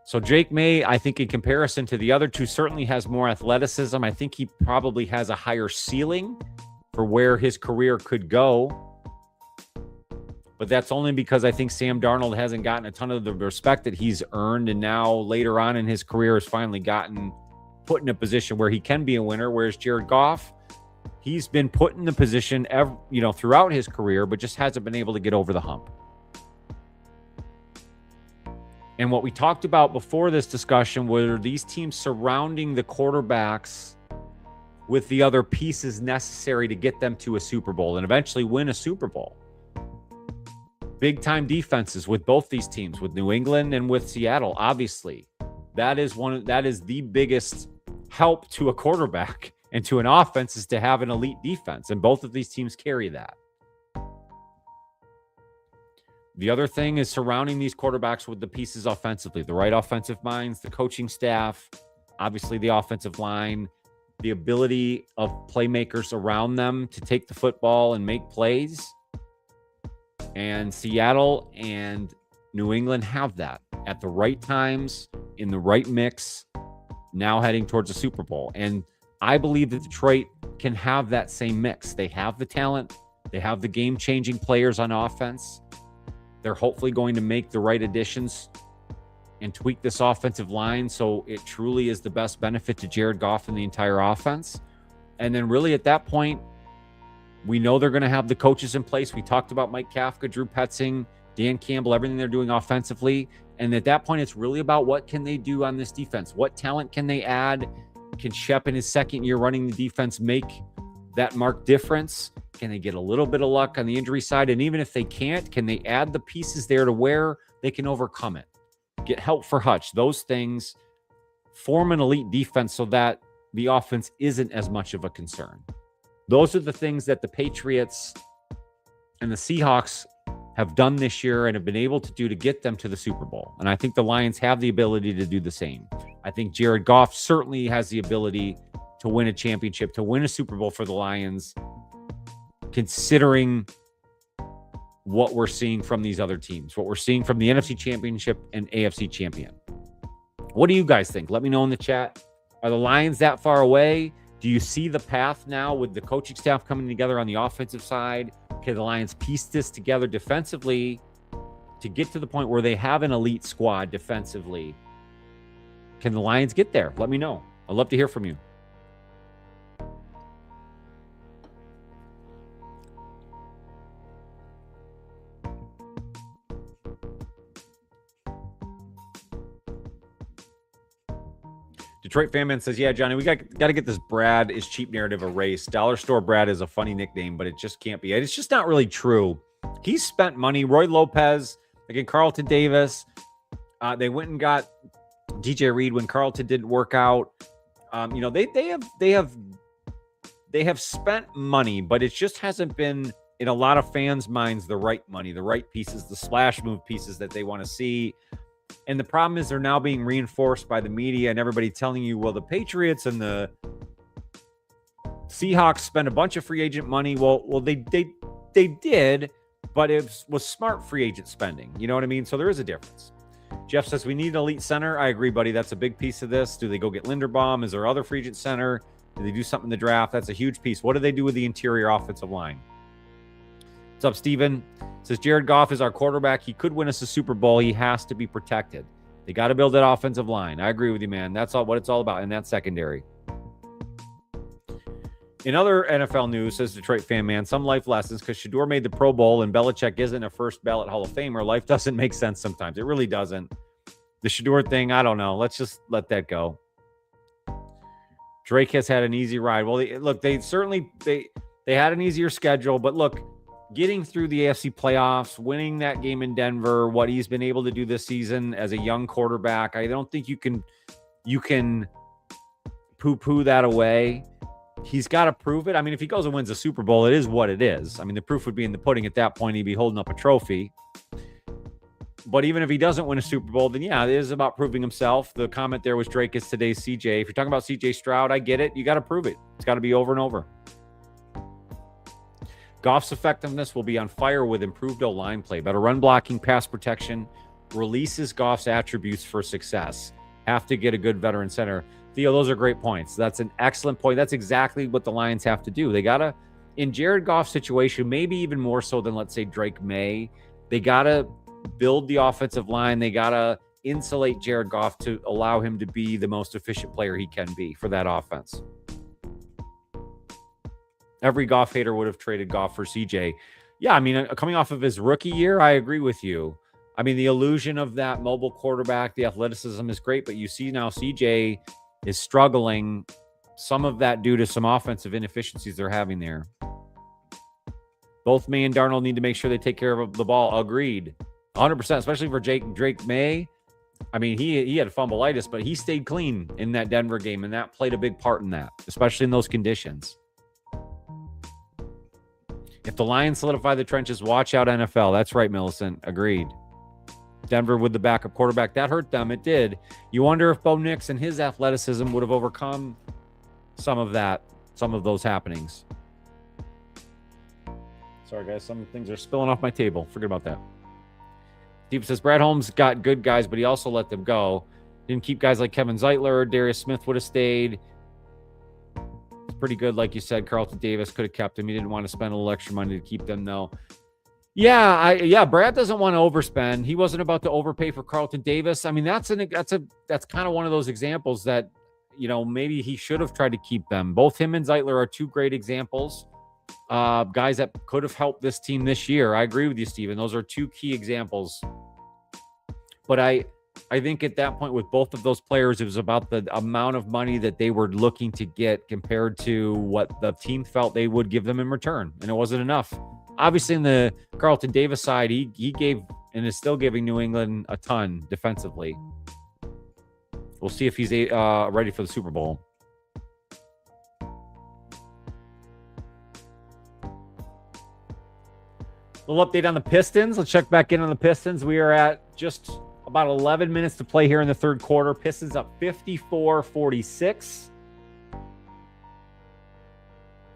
So Drake Maye, I think in comparison to the other two, certainly has more athleticism. I think he probably has a higher ceiling for where his career could go. But that's only because I think Sam Darnold hasn't gotten a ton of the respect that he's earned. And now later on in his career has finally gotten put in a position where he can be a winner. Whereas Jared Goff, he's been put in the position, throughout his career, but just hasn't been able to get over the hump. And what we talked about before this discussion were these teams surrounding the quarterbacks with the other pieces necessary to get them to a Super Bowl and eventually win a Super Bowl. Big time defenses with both these teams, with New England and with Seattle, obviously. That is the biggest help to a quarterback and to an offense is to have an elite defense. And both of these teams carry that. The other thing is surrounding these quarterbacks with the pieces offensively, the right offensive minds, the coaching staff, obviously the offensive line, the ability of playmakers around them to take the football and make plays. And Seattle and New England have that at the right times, in the right mix, now heading towards a Super Bowl. And I believe that Detroit can have that same mix. They have the talent. They have the game-changing players on offense. They're hopefully going to make the right additions and tweak this offensive line so it truly is the best benefit to Jared Goff and the entire offense. And then really at that point, we know they're going to have the coaches in place. We talked about Mike Kafka, Drew Petzing, Dan Campbell, everything they're doing offensively. And at that point, it's really about what can they do on this defense? What talent can they add? Can Shep in his second year running the defense make that marked difference? Can they get a little bit of luck on the injury side? And even if they can't, can they add the pieces there to where they can overcome it? Get help for Hutch. Those things form an elite defense so that the offense isn't as much of a concern. Those are the things that the Patriots and the Seahawks have done this year and have been able to do to get them to the Super Bowl. And I think the Lions have the ability to do the same. I think Jared Goff certainly has the ability to win a championship, to win a Super Bowl for the Lions, considering what we're seeing from these other teams, what we're seeing from the NFC Championship and AFC Champion. What do you guys think? Let me know in the chat. Are the Lions that far away? Do you see the path now with the coaching staff coming together on the offensive side? Can the Lions piece this together defensively to get to the point where they have an elite squad defensively? Can the Lions get there? Let me know. I'd love to hear from you. Detroit Fan Man says, yeah, Johnny, we got to get this Brad is cheap narrative erased. Dollar Store Brad is a funny nickname, but it just can't be. It's just not really true. He's spent money. Roy Lopez, again, Carlton Davis. They went and got DJ Reed when Carlton didn't work out. They have spent money, but it just hasn't been in a lot of fans' minds the right money, the right pieces, the splash move pieces that they want to see. And the problem is they're now being reinforced by the media and everybody telling you, well, the Patriots and the Seahawks spent a bunch of free agent money. Well, they did, but it was smart free agent spending. You know what I mean? So there is a difference. Jeff says, we need an elite center. I agree, buddy. That's a big piece of this. Do they go get Linderbaum? Is there other free agent center? Do they do something in the draft? That's a huge piece. What do they do with the interior offensive line? What's up, Steven? Says Jared Goff is our quarterback. He could win us a Super Bowl. He has to be protected. They got to build that offensive line. I agree with you, man. That's all what it's all about in that secondary. In other NFL news, says Detroit fan man, some life lessons because Shador made the Pro Bowl and Belichick isn't a first ballot Hall of Famer. Life doesn't make sense sometimes. It really doesn't. The Shador thing, I don't know. Let's just let that go. Drake has had an easy ride. Well, they had an easier schedule, but look, getting through the AFC playoffs, winning that game in Denver, what he's been able to do this season as a young quarterback, I don't think you can poo-poo that away. He's got to prove it. I mean, if he goes and wins a Super Bowl, it is what it is. I mean, the proof would be in the pudding at that point. He'd be holding up a trophy. But even if he doesn't win a Super Bowl, then yeah, it is about proving himself. The comment there was Drake is today's CJ. If you're talking about CJ Stroud, I get it. You got to prove it. It's got to be over and over. Goff's effectiveness will be on fire with improved O-line play. Better run blocking, pass protection, releases Goff's attributes for success. Have to get a good veteran center. Theo, those are great points. That's an excellent point. That's exactly what the Lions have to do. They got to, in Jared Goff's situation, maybe even more so than, let's say, Drake Maye, they got to build the offensive line. They got to insulate Jared Goff to allow him to be the most efficient player he can be for that offense. Every Goff hater would have traded Goff for CJ. Yeah, I mean, coming off of his rookie year, I agree with you. I mean, the illusion of that mobile quarterback, the athleticism is great, but you see now CJ is struggling, some of that due to some offensive inefficiencies they're having there. Both Maye and Darnold need to make sure they take care of the ball. Agreed. 100%, especially for Drake Maye. I mean, he had fumbleitis, but he stayed clean in that Denver game, and that played a big part in that, especially in those conditions. If the Lions solidify the trenches, watch out NFL. That's right, Millicent. Agreed. Denver with the backup quarterback. That hurt them. It did. You wonder if Bo Nix and his athleticism would have overcome some of those happenings. Sorry, guys. Some things are spilling off my table. Forget about that. Steve says, Brad Holmes got good guys, but he also let them go. Didn't keep guys like Kevin Zeitler. Darius Smith would have stayed. It's pretty good, like you said. Carlton Davis could have kept him. He didn't want to spend a little extra money to keep them, though. Yeah, Brad doesn't want to overspend. He wasn't about to overpay for Carlton Davis. I mean, that's kind of one of those examples that, you know, maybe he should have tried to keep them. Both him and Zeitler are two great examples. Guys that could have helped this team this year. I agree with you, Steven. Those are two key examples. But I think at that point with both of those players, it was about the amount of money that they were looking to get compared to what the team felt they would give them in return. And it wasn't enough. Obviously, in the Carlton Davis side, he gave and is still giving New England a ton defensively. We'll see if he's ready for the Super Bowl. A little update on the Pistons. Let's check back in on the Pistons. We are at just about 11 minutes to play here in the third quarter. Pistons up 54-46.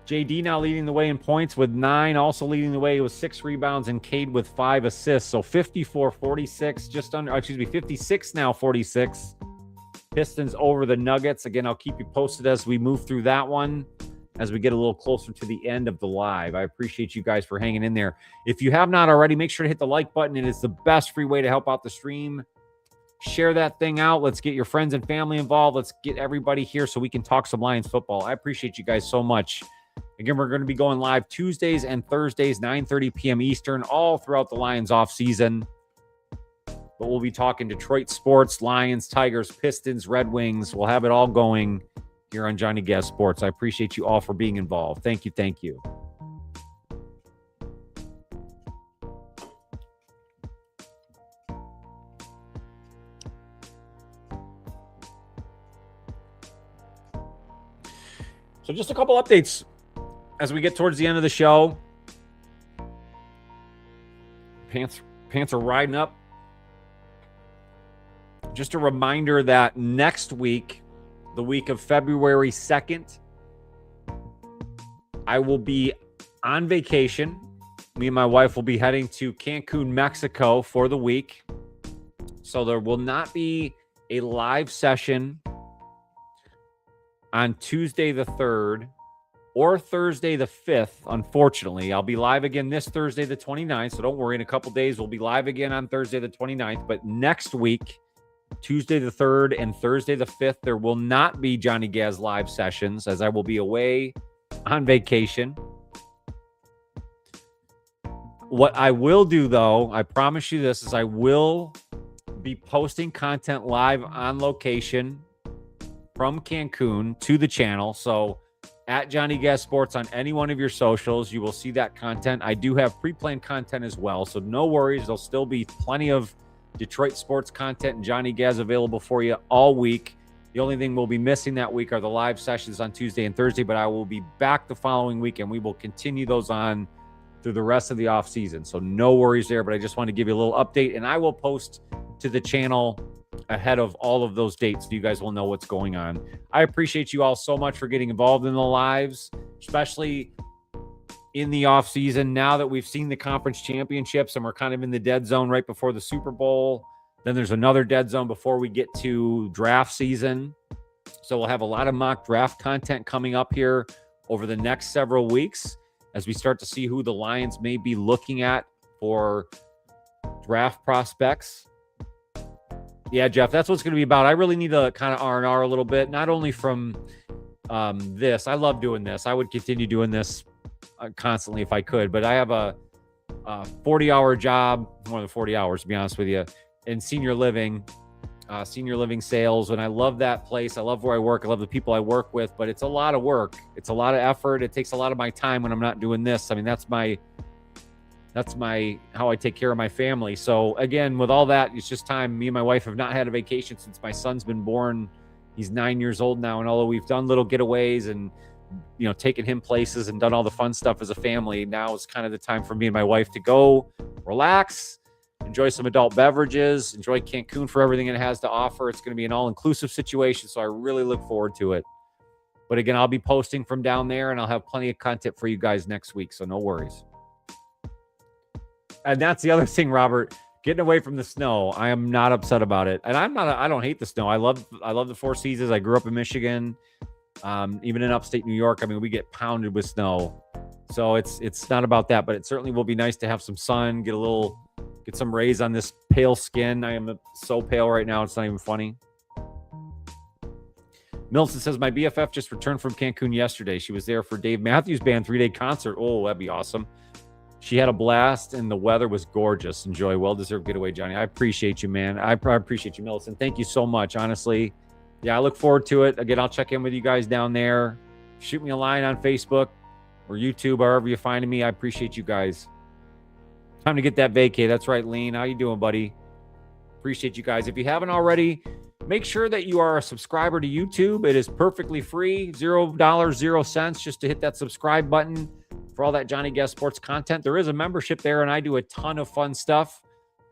JD now leading the way in points with 9, also leading the way with 6 rebounds, and Cade with 5 assists. So 54-46, 56 now, 46. Pistons over the Nuggets. Again, I'll keep you posted as we move through that one, as we get a little closer to the end of the live. I appreciate you guys for hanging in there. If you have not already, make sure to hit the like button. It is the best free way to help out the stream. Share that thing out. Let's get your friends and family involved. Let's get everybody here so we can talk some Lions football. I appreciate you guys so much. Again, we're going to be going live Tuesdays and Thursdays, 9:30 p.m. Eastern, all throughout the Lions off season. But we'll be talking Detroit sports, Lions, Tigers, Pistons, Red Wings. We'll have it all going here on Johnny Gaz Sports. I appreciate you all for being involved. Thank you. Thank you. So just a couple updates as we get towards the end of the show. Pants are riding up. Just a reminder that next week, the week of February 2nd, I will be on vacation. Me and my wife will be heading to Cancun, Mexico for the week. So there will not be a live session on Tuesday the 3rd. or Thursday the 5th, unfortunately. I'll be live again this Thursday the 29th, so don't worry. In a couple days, we'll be live again on Thursday the 29th. But next week, Tuesday the 3rd and Thursday the 5th, there will not be Johnny Gaz live sessions as I will be away on vacation. What I will do, though, I promise you this, is I will be posting content live on location from Cancun to the channel. So at Johnny Gaz Sports on any one of your socials, you will see that content. I do have pre-planned content as well, so no worries. There'll still be plenty of Detroit sports content and Johnny Gaz available for you all week. The only thing we'll be missing that week are the live sessions on Tuesday and Thursday, but I will be back the following week, and we will continue those on through the rest of the off season. So no worries there, but I just want to give you a little update, and I will post to the channel ahead of all of those dates so you guys will know what's going on. I appreciate you all so much for getting involved in the lives, especially in the off season. Now that we've seen the conference championships and we're kind of in the dead zone right before the Super Bowl, then there's another dead zone before we get to draft season. So we'll have a lot of mock draft content coming up here over the next several weeks as we start to see who the Lions may be looking at for draft prospects. Yeah, Jeff, that's what's going to be about. I really need to kind of R&R a little bit, not only from this. I love doing this. I would continue doing this constantly if I could, but I have a 40-hour job, more than 40 hours, to be honest with you, in senior living sales. And I love that place. I love where I work. I love the people I work with, but it's a lot of work. It's a lot of effort. It takes a lot of my time when I'm not doing this. I mean, that's how I take care of my family. So again, with all that, it's just time. Me and my wife have not had a vacation since my son's been born. He's 9 years old now. And although we've done little getaways and, taken him places and done all the fun stuff as a family, now it's kind of the time for me and my wife to go relax, enjoy some adult beverages, enjoy Cancun for everything it has to offer. It's going to be an all-inclusive situation, so I really look forward to it. But again, I'll be posting from down there, and I'll have plenty of content for you guys next week, so no worries. And that's the other thing, Robert, getting away from the snow. I am not upset about it. And I don't hate the snow. I love the Four Seasons. I grew up in Michigan. Even in upstate New York, I mean, we get pounded with snow. So it's not about that, but it certainly will be nice to have some sun, get some rays on this pale skin. I am so pale right now. It's not even funny. Milton says, my BFF just returned from Cancun yesterday. She was there for Dave Matthews Band 3-day concert. Oh, that'd be awesome. She had a blast, and the weather was gorgeous. Enjoy. Well-deserved getaway, Johnny. I appreciate you, man. I appreciate you, Milton. Thank you so much, honestly. Yeah, I look forward to it. Again, I'll check in with you guys down there. Shoot me a line on Facebook or YouTube, wherever you're finding me. I appreciate you guys. Time to get that vacay. That's right, Lean. How you doing, buddy? Appreciate you guys. If you haven't already, make sure that you are a subscriber to YouTube. It is perfectly free, $0, 0 cents, just to hit that subscribe button for all that Johnny Gaz Sports content. There is a membership there, and I do a ton of fun stuff,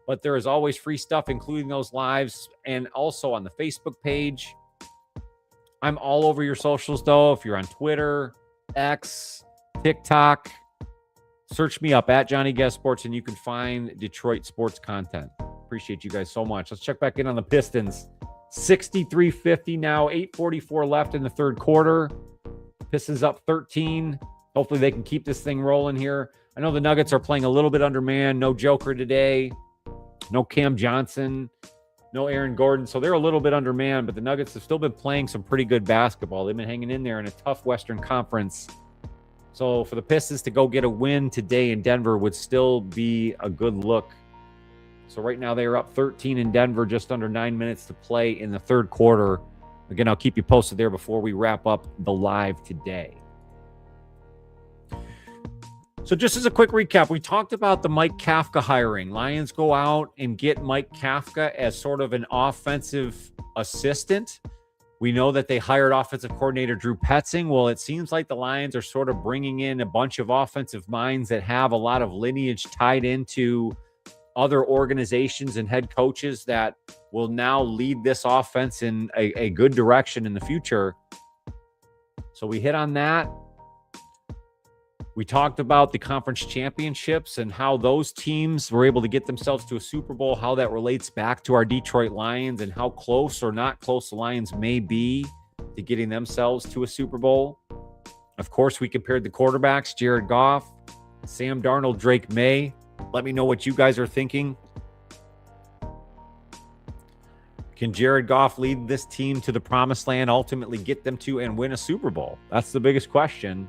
but there is always free stuff, including those lives, and also on the Facebook page. I'm all over your socials, though. If you're on Twitter, X, TikTok, search me up at Johnny Gaz Sports, and you can find Detroit sports content. Appreciate you guys so much. Let's check back in on the Pistons. 63-50 now, 8:44 left in the third quarter. Pistons up 13. Hopefully they can keep this thing rolling here. I know the Nuggets are playing a little bit undermanned. No Joker today. No Cam Johnson. No Aaron Gordon. So they're a little bit undermanned, but the Nuggets have still been playing some pretty good basketball. They've been hanging in there in a tough Western Conference. So for the Pistons to go get a win today in Denver would still be a good look. So right now they are up 13 in Denver, just under 9 minutes to play in the third quarter. Again, I'll keep you posted there before we wrap up the live today. So just as a quick recap, we talked about the Mike Kafka hiring. Lions go out and get Mike Kafka as sort of an offensive assistant. We know that they hired offensive coordinator Drew Petzing. Well, it seems like the Lions are sort of bringing in a bunch of offensive minds that have a lot of lineage tied into other organizations and head coaches that will now lead this offense in a good direction in the future. So we hit on that. We talked about the conference championships and how those teams were able to get themselves to a Super Bowl, how that relates back to our Detroit Lions and how close or not close the Lions may be to getting themselves to a Super Bowl. Of course, we compared the quarterbacks, Jared Goff, Sam Darnold, Drake Maye. Let me know what you guys are thinking. Can Jared Goff lead this team to the promised land, ultimately get them to and win a Super Bowl? That's the biggest question.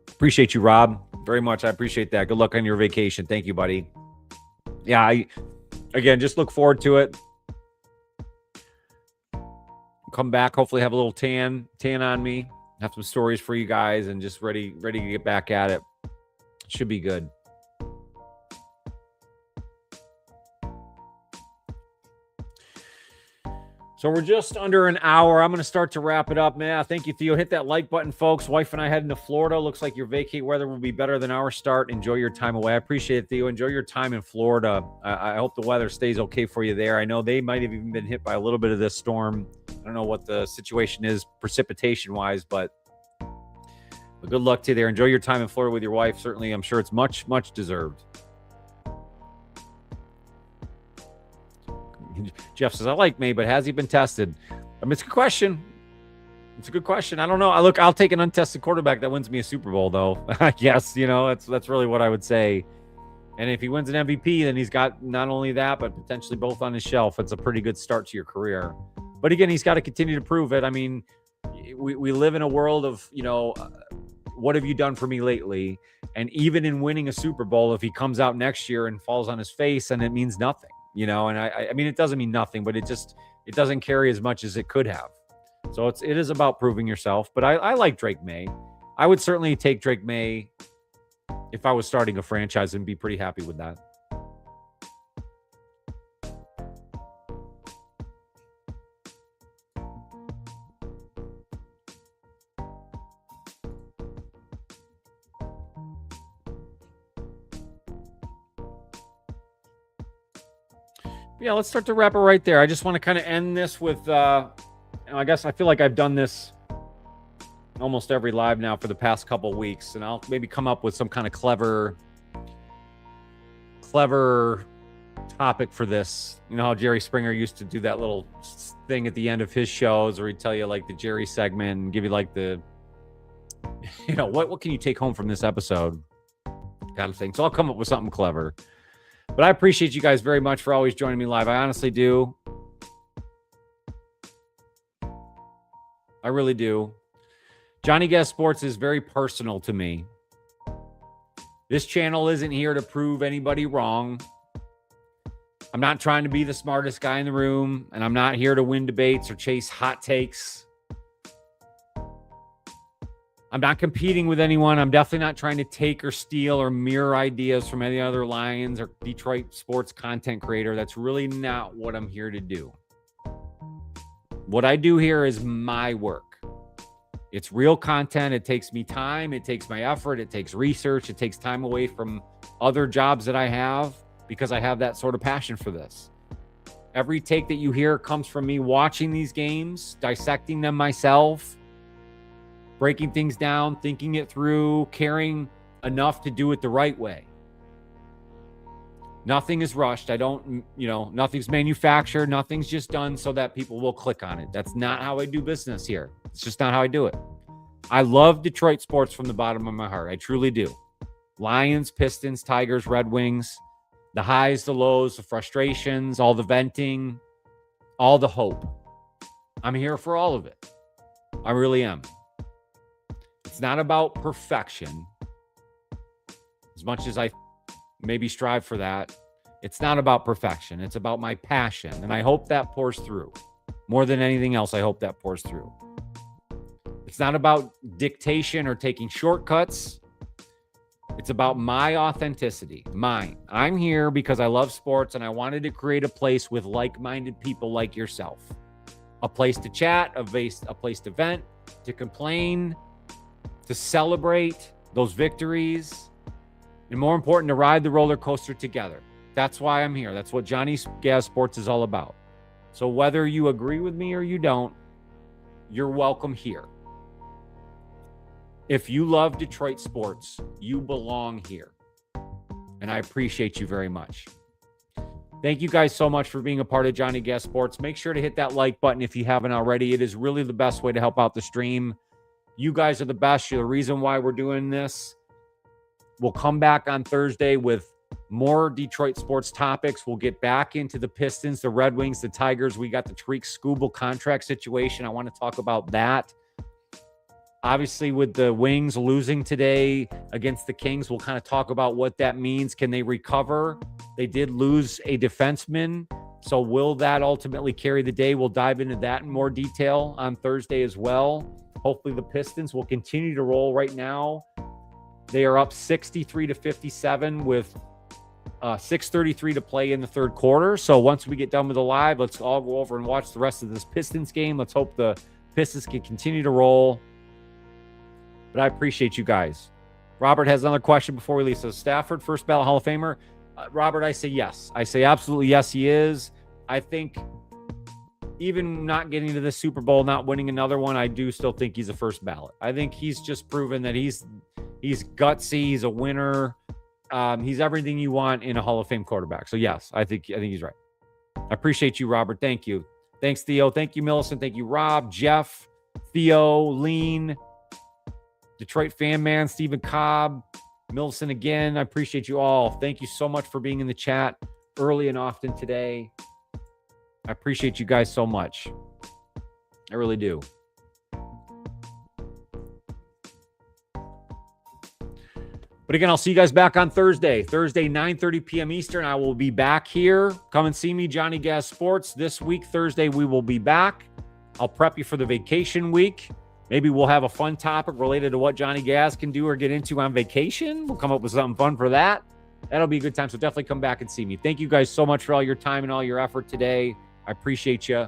Appreciate you, Rob. Very much. I appreciate that. Good luck on your vacation. Thank you, buddy. Yeah, again, just look forward to it. Come back, hopefully have a little tan on me. Have some stories for you guys and just ready to get back at it. Should be good. So we're just under an hour. I'm going to start to wrap it up, man. Thank you, Theo. Hit that like button, folks. Wife and I heading to Florida. Looks like your vacate weather will be better than our start. Enjoy your time away. I appreciate it, Theo. Enjoy your time in Florida. I hope the weather stays okay for you there. I know they might have even been hit by a little bit of this storm. I don't know what the situation is precipitation-wise, but good luck to you there. Enjoy your time in Florida with your wife. Certainly, I'm sure it's much, much deserved. Jeff says, I like Maye, but has he been tested? I mean, it's a good question. It's a good question. I don't know. I'll take an untested quarterback that wins me a Super Bowl, though. I guess, that's really what I would say. And if he wins an MVP, then he's got not only that, but potentially both on his shelf. It's a pretty good start to your career. But again, he's got to continue to prove it. I mean, we live in a world of, what have you done for me lately? And even in winning a Super Bowl, if he comes out next year and falls on his face, and it means nothing. And I mean, it doesn't mean nothing, but it doesn't carry as much as it could have. So it is about proving yourself. But I like Drake Maye. I would certainly take Drake Maye if I was starting a franchise and be pretty happy with that. Yeah, let's start to wrap it right there. I just want to kind of end this with, I guess I feel like I've done this almost every live now for the past couple of weeks, and I'll maybe come up with some kind of clever topic for this. You know how Jerry Springer used to do that little thing at the end of his shows where he'd tell you like the Jerry segment and give you like the, what can you take home from this episode kind of thing. So I'll come up with something clever. But I appreciate you guys very much for always joining me live. I honestly do. I really do. Johnny Gaz Sports is very personal to me. This channel isn't here to prove anybody wrong. I'm not trying to be the smartest guy in the room, and I'm not here to win debates or chase hot takes. I'm not competing with anyone. I'm definitely not trying to take or steal or mirror ideas from any other Lions or Detroit sports content creator. That's really not what I'm here to do. What I do here is my work. It's real content. It takes me time. It takes my effort. It takes research. It takes time away from other jobs that I have because I have that sort of passion for this. Every take that you hear comes from me watching these games, dissecting them myself, breaking things down, thinking it through, caring enough to do it the right way. Nothing is rushed. Nothing's manufactured. Nothing's just done so that people will click on it. That's not how I do business here. It's just not how I do it. I love Detroit sports from the bottom of my heart. I truly do. Lions, Pistons, Tigers, Red Wings, the highs, the lows, the frustrations, all the venting, all the hope. I'm here for all of it. I really am. It's not about perfection. As much as I maybe strive for that, it's not about perfection. It's about my passion. And I hope that pours through. More than anything else, I hope that pours through. It's not about dictation or taking shortcuts. It's about my authenticity, mine. I'm here because I love sports and I wanted to create a place with like-minded people like yourself. A place to chat, a place to vent, to complain, to celebrate those victories, and more important, to ride the roller coaster together. That's why I'm here. That's what Johnny Gaz Sports is all about. So whether you agree with me or you don't, you're welcome here. If you love Detroit sports, you belong here. And I appreciate you very much. Thank you guys so much for being a part of Johnny Gaz Sports. Make sure to hit that like button if you haven't already. It is really the best way to help out the stream. You guys are the best. You're the reason why we're doing this. We'll come back on Thursday with more Detroit sports topics. We'll get back into the Pistons, the Red Wings, the Tigers. We got the Tariq Skubal contract situation. I want to talk about that. Obviously, with the Wings losing today against the Kings, we'll kind of talk about what that means. Can they recover? They did lose a defenseman. So will that ultimately carry the day? We'll dive into that in more detail on Thursday as well. Hopefully the Pistons will continue to roll right now. They are up 63-57 with 6:33 to play in the third quarter. So once we get done with the live, let's all go over and watch the rest of this Pistons game. Let's hope the Pistons can continue to roll. But I appreciate you guys. Robert has another question before we leave. So Stafford, first ballot Hall of Famer. Robert, I say yes. I say absolutely yes, he is. I think even not getting to the Super Bowl, not winning another one, I do still think he's a first ballot. I think he's just proven that he's gutsy. He's a winner. He's everything you want in a Hall of Fame quarterback. So yes, I think he's right. I appreciate you, Robert. Thank you. Thanks, Theo. Thank you, Millicent. Thank you, Rob, Jeff, Theo, Lean, Detroit Fan Man, Stephen Cobb, Millicent again. I appreciate you all. Thank you so much for being in the chat early and often today. I appreciate you guys so much. I really do. But again, I'll see you guys back on Thursday, 9:30 p.m. Eastern. I will be back here. Come and see me, Johnny Gaz Sports. This week, Thursday, we will be back. I'll prep you for the vacation week. Maybe we'll have a fun topic related to what Johnny Gaz can do or get into on vacation. We'll come up with something fun for that. That'll be a good time. So definitely come back and see me. Thank you guys so much for all your time and all your effort today. I appreciate you.